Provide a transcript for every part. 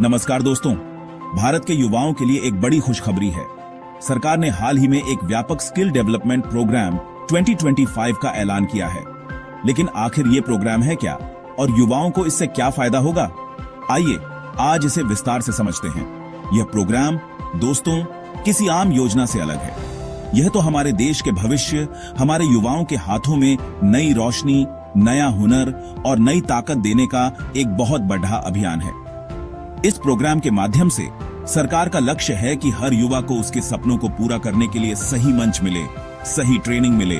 नमस्कार दोस्तों, भारत के युवाओं के लिए एक बड़ी खुशखबरी है। सरकार ने हाल ही में एक व्यापक स्किल डेवलपमेंट प्रोग्राम 2025 का ऐलान किया है। लेकिन आखिर ये प्रोग्राम है क्या और युवाओं को इससे क्या फायदा होगा? आइए आज इसे विस्तार से समझते हैं। यह प्रोग्राम दोस्तों किसी आम योजना से अलग है। यह तो हमारे देश के भविष्य, हमारे युवाओं के हाथों में नई रोशनी, नया हुनर और नई ताकत देने का एक बहुत बड़ा अभियान है। इस प्रोग्राम के माध्यम से सरकार का लक्ष्य है कि हर युवा को उसके सपनों को पूरा करने के लिए सही मंच मिले, सही ट्रेनिंग मिले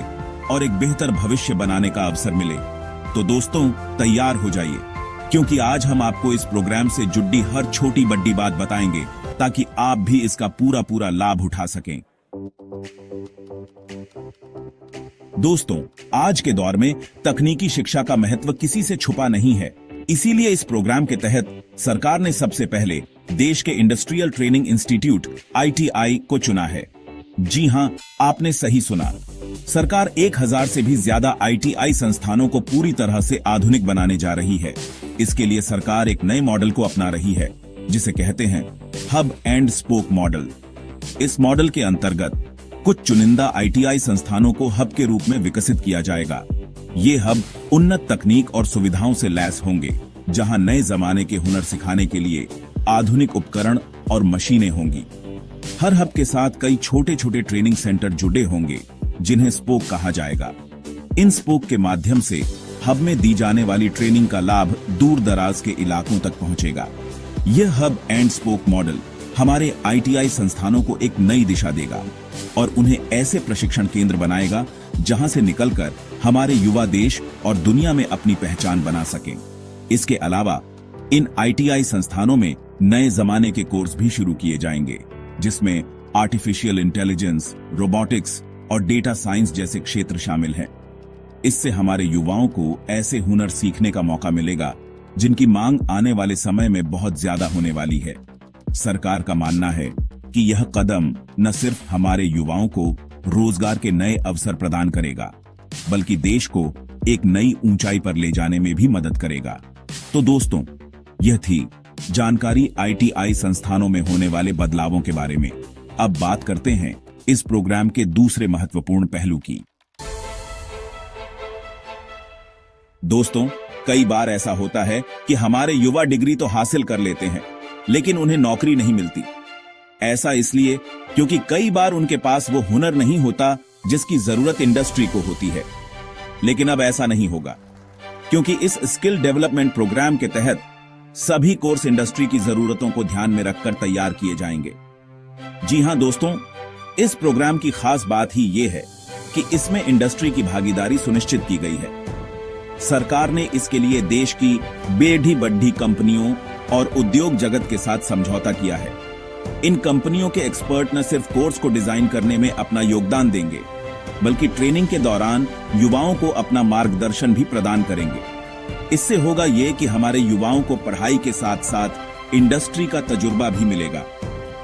और एक बेहतर भविष्य बनाने का अवसर मिले। तो दोस्तों तैयार हो जाइए, क्योंकि आज हम आपको इस प्रोग्राम से जुड़ी हर छोटी बड़ी बात बताएंगे ताकि आप भी इसका पूरा लाभ उठा सकें। दोस्तों, आज के दौर में तकनीकी शिक्षा का महत्व किसी से छुपा नहीं है। इसीलिए इस प्रोग्राम के तहत सरकार ने सबसे पहले देश के इंडस्ट्रियल ट्रेनिंग इंस्टीट्यूट ITI को चुना है। जी हां, आपने सही सुना। सरकार 1000 से भी ज्यादा ITI संस्थानों को पूरी तरह से आधुनिक बनाने जा रही है। इसके लिए सरकार एक नए मॉडल को अपना रही है, जिसे कहते हैं हब एंड स्पोक मॉडल। इस मॉडल के अंतर्गत कुछ चुनिंदा ITI संस्थानों को हब के रूप में विकसित किया जाएगा। ये हब उन्नत तकनीक और सुविधाओं से लैस होंगे, जहां नए जमाने के हुनर सिखाने के लिए आधुनिक उपकरण और मशीनें होंगी। हर हब के साथ कई छोटे छोटे ट्रेनिंग सेंटर जुड़े होंगे, जिन्हें स्पोक कहा जाएगा। इन स्पोक के माध्यम से हब में दी जाने वाली ट्रेनिंग का लाभ दूर दराज के इलाकों तक पहुंचेगा। यह हब एंड स्पोक मॉडल हमारे ITI संस्थानों को एक नई दिशा देगा और उन्हें ऐसे प्रशिक्षण केंद्र बनाएगा जहां से निकलकर हमारे युवा देश और दुनिया में अपनी पहचान बना सकें। इसके अलावा इन ITI संस्थानों में नए जमाने के कोर्स भी शुरू किए जाएंगे, जिसमें आर्टिफिशियल इंटेलिजेंस, रोबोटिक्स और डेटा साइंस जैसे क्षेत्र शामिल हैं। इससे हमारे युवाओं को ऐसे हुनर सीखने का मौका मिलेगा जिनकी मांग आने वाले समय में बहुत ज्यादा होने वाली है। सरकार का मानना है कि यह कदम न सिर्फ हमारे युवाओं को रोजगार के नए अवसर प्रदान करेगा, बल्कि देश को एक नई ऊंचाई पर ले जाने में भी मदद करेगा। तो दोस्तों, यह थी जानकारी ITI संस्थानों में होने वाले बदलावों के बारे में। अब बात करते हैं इस प्रोग्राम के दूसरे महत्वपूर्ण पहलू की। दोस्तों, कई बार ऐसा होता है कि हमारे युवा डिग्री तो हासिल कर लेते हैं, लेकिन उन्हें नौकरी नहीं मिलती। ऐसा इसलिए क्योंकि कई बार उनके पास वो हुनर नहीं होता जिसकी जरूरत इंडस्ट्री को होती है। लेकिन अब ऐसा नहीं होगा, क्योंकि इस स्किल डेवलपमेंट प्रोग्राम के तहत सभी कोर्स इंडस्ट्री की जरूरतों को ध्यान में रखकर तैयार किए जाएंगे। जी हां दोस्तों, इस प्रोग्राम की खास बात ही ये है कि इसमें इंडस्ट्री की भागीदारी सुनिश्चित की गई है। सरकार ने इसके लिए देश की बेढ़ी बड्ढी कंपनियों और उद्योग जगत के साथ समझौता किया है। इन कंपनियों के एक्सपर्ट न सिर्फ कोर्स को डिजाइन करने में अपना योगदान देंगे, बल्कि ट्रेनिंग के दौरान युवाओं को अपना मार्गदर्शन भी प्रदान करेंगे। इससे होगा ये कि हमारे युवाओं को पढ़ाई के साथ साथ इंडस्ट्री का तजुर्बा भी मिलेगा,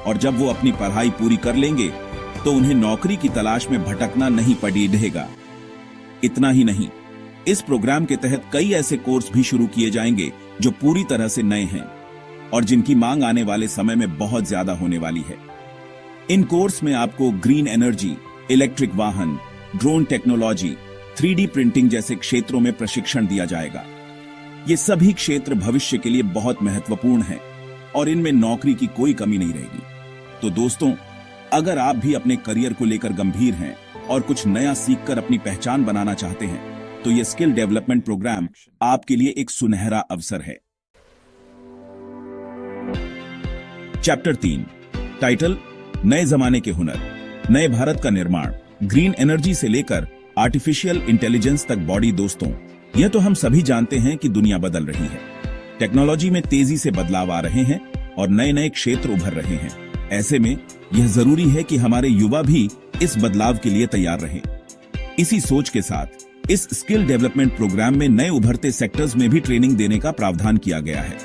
और जब वो अपनी पढ़ाई पूरी कर लेंगे तो उन्हें नौकरी की तलाश में भटकना नहीं पड़ेगा। इतना ही नहीं, इस प्रोग्राम के तहत कई ऐसे कोर्स भी शुरू किए जाएंगे जो पूरी तरह से नए हैं और जिनकी मांग आने वाले समय में बहुत ज्यादा होने वाली है। इन कोर्स में आपको ग्रीन एनर्जी, इलेक्ट्रिक वाहन, ड्रोन टेक्नोलॉजी, 3D प्रिंटिंग जैसे क्षेत्रों में प्रशिक्षण दिया जाएगा। ये सभी क्षेत्र भविष्य के लिए बहुत महत्वपूर्ण हैं और इनमें नौकरी की कोई कमी नहीं रहेगी। तो दोस्तों, अगर आप भी अपने करियर को लेकर गंभीर हैं और कुछ नया सीखकर अपनी पहचान बनाना चाहते हैं, तो ये स्किल डेवलपमेंट प्रोग्राम आपके लिए एक सुनहरा अवसर है। चैप्टर 3, टाइटल नए जमाने के हुनर, नए भारत का निर्माण, ग्रीन एनर्जी से लेकर आर्टिफिशियल इंटेलिजेंस तक। बॉडी दोस्तों, यह तो हम सभी जानते हैं कि दुनिया बदल रही है। टेक्नोलॉजी में तेजी से बदलाव आ रहे हैं और नए नए क्षेत्र उभर रहे हैं। ऐसे में यह जरूरी है कि हमारे युवा भी इस बदलाव के लिए तैयार रहें। इसी सोच के साथ इस स्किल डेवलपमेंट प्रोग्राम में नए उभरते सेक्टर्स में भी ट्रेनिंग देने का प्रावधान किया गया है।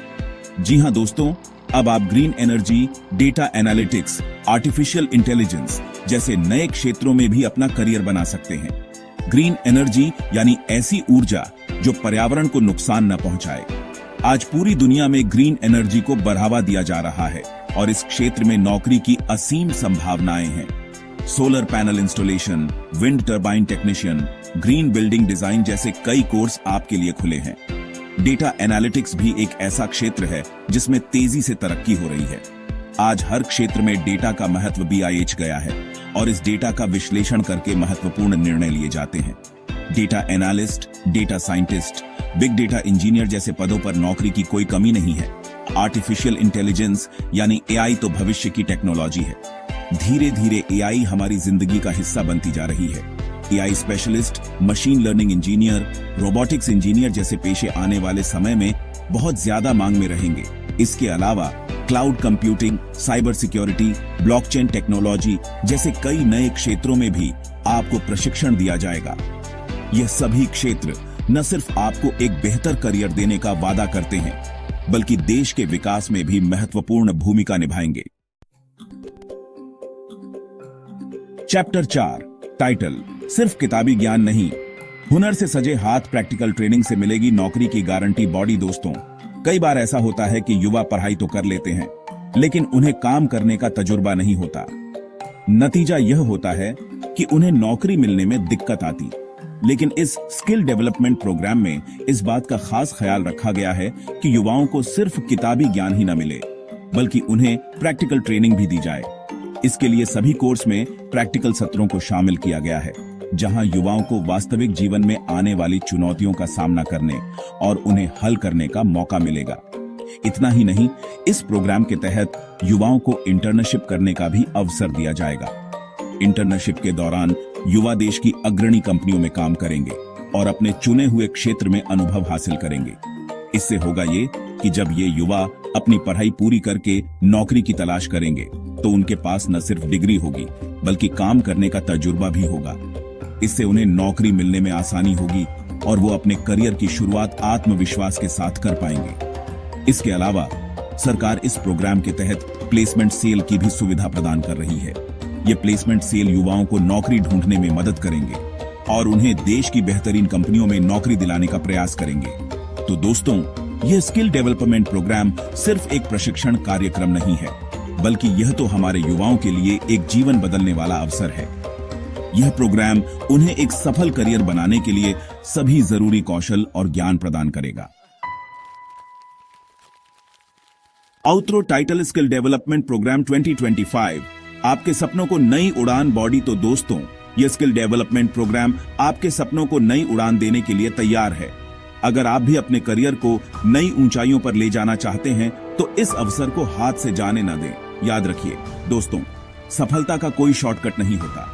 जी हां दोस्तों, अब आप green energy, data analytics, artificial intelligence जैसे नए क्षेत्रों में भी अपना करियर बना सकते हैं। ग्रीन एनर्जी यानी ऐसी ऊर्जा जो पर्यावरण को नुकसान न पहुंचाए। आज पूरी दुनिया में ग्रीन एनर्जी को बढ़ावा दिया जा रहा है और इस क्षेत्र में नौकरी की असीम संभावनाएं हैं। Solar panel installation, wind turbine technician, green building design जैसे कई कोर्स आपके लिए खुले हैं। डेटा एनालिटिक्स भी एक ऐसा क्षेत्र है जिसमें तेजी से तरक्की हो रही है। आज हर क्षेत्र में डेटा का महत्व BIH गया है और इस डेटा का विश्लेषण करके महत्वपूर्ण निर्णय लिए जाते हैं। Data analyst, data scientist, big data engineer जैसे पदों पर नौकरी की कोई कमी नहीं है। आर्टिफिशियल इंटेलिजेंस यानी AI तो भविष्य की टेक्नोलॉजी है। धीरे धीरे AI हमारी जिंदगी का हिस्सा बनती जा रही है। AI specialist, machine learning engineer, robotics engineer जैसे पेशे आने वाले समय में बहुत ज्यादा मांग में रहेंगे। इसके अलावा cloud computing, cyber security, blockchain technology जैसे कई नए क्षेत्रों में भी आपको प्रशिक्षण दिया जाएगा। यह सभी क्षेत्र न सिर्फ आपको एक बेहतर करियर देने का वादा करते हैं, बल्कि देश के विकास में भी महत्वपूर्ण भूमिका निभाएंगे। चैप्टर 4, टाइटल, सिर्फ किताबी ज्ञान नहीं, हुनर से सजे हाथ। प्रैक्टिकल ट्रेनिंग से मिलेगी नौकरी की गारंटी। बॉडी दोस्तों, कई बार ऐसा होता है कि युवा पढ़ाई तो कर लेते हैं, लेकिन उन्हें काम करने का तजुर्बा नहीं होता। नतीजा यह होता है कि उन्हें नौकरी मिलने में दिक्कत आती। लेकिन इस स्किल डेवलपमेंट प्रोग्राम में इस बात का खास ख्याल रखा गया है कि युवाओं को सिर्फ किताबी ज्ञान ही न मिले, बल्कि उन्हें प्रैक्टिकल ट्रेनिंग भी दी जाए। इसके लिए सभी कोर्स में प्रैक्टिकल सत्रों को शामिल किया गया है, जहां युवाओं को वास्तविक जीवन में आने वाली चुनौतियों का सामना करने और उन्हें हल करने का मौका मिलेगा। इतना ही नहीं, इस प्रोग्राम के तहत युवाओं को इंटर्नशिप करने का भी अवसर दिया जाएगा। इंटर्नशिप के दौरान युवा देश की अग्रणी कंपनियों में काम करेंगे और अपने चुने हुए क्षेत्र में अनुभव हासिल करेंगे। इससे होगा ये कि जब ये युवा अपनी पढ़ाई पूरी करके नौकरी की तलाश करेंगे तो उनके पास न सिर्फ डिग्री होगी, बल्कि काम करने का तजुर्बा भी होगा। इससे उन्हें नौकरी मिलने में आसानी होगी और वो अपने करियर की शुरुआत आत्मविश्वास के साथ कर पाएंगे। इसके अलावा सरकार इस प्रोग्राम के तहत प्लेसमेंट सेल की भी सुविधा प्रदान कर रही है। ये प्लेसमेंट सेल युवाओं को नौकरी ढूंढने में मदद करेंगे और उन्हें देश की बेहतरीन कंपनियों में नौकरी दिलाने का प्रयास करेंगे। तो दोस्तों, यह स्किल डेवलपमेंट प्रोग्राम सिर्फ एक प्रशिक्षण कार्यक्रम नहीं है, बल्कि यह तो हमारे युवाओं के लिए एक जीवन बदलने वाला अवसर है। यह प्रोग्राम उन्हें एक सफल करियर बनाने के लिए सभी जरूरी कौशल और ज्ञान प्रदान करेगा। आउत्रो टाइटल, स्किल डेवलपमेंट प्रोग्राम 2025, आपके सपनों को नई उड़ान। बॉडी तो दोस्तों, यह स्किल डेवलपमेंट प्रोग्राम आपके सपनों को नई उड़ान देने के लिए तैयार है। अगर आप भी अपने करियर को नई ऊंचाइयों पर ले जाना चाहते हैं तो इस अवसर को हाथ से जाने न दें। याद रखिए दोस्तों, सफलता का कोई शॉर्टकट नहीं होता,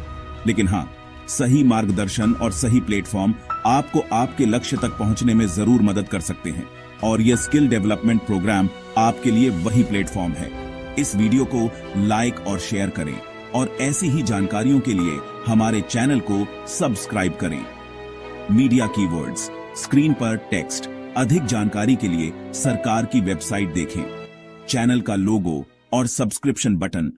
लेकिन हाँ, सही मार्गदर्शन और सही प्लेटफॉर्म आपको आपके लक्ष्य तक पहुंचने में जरूर मदद कर सकते हैं। और यह स्किल डेवलपमेंट प्रोग्राम आपके लिए वही प्लेटफॉर्म है। इस वीडियो को लाइक और शेयर करें और ऐसी ही जानकारियों के लिए हमारे चैनल को सब्सक्राइब करें। मीडिया कीवर्ड्स, स्क्रीन पर टेक्स्ट। अधिक जानकारी के लिए सरकार की वेबसाइट देखें। चैनल का लोगो और सब्सक्रिप्शन बटन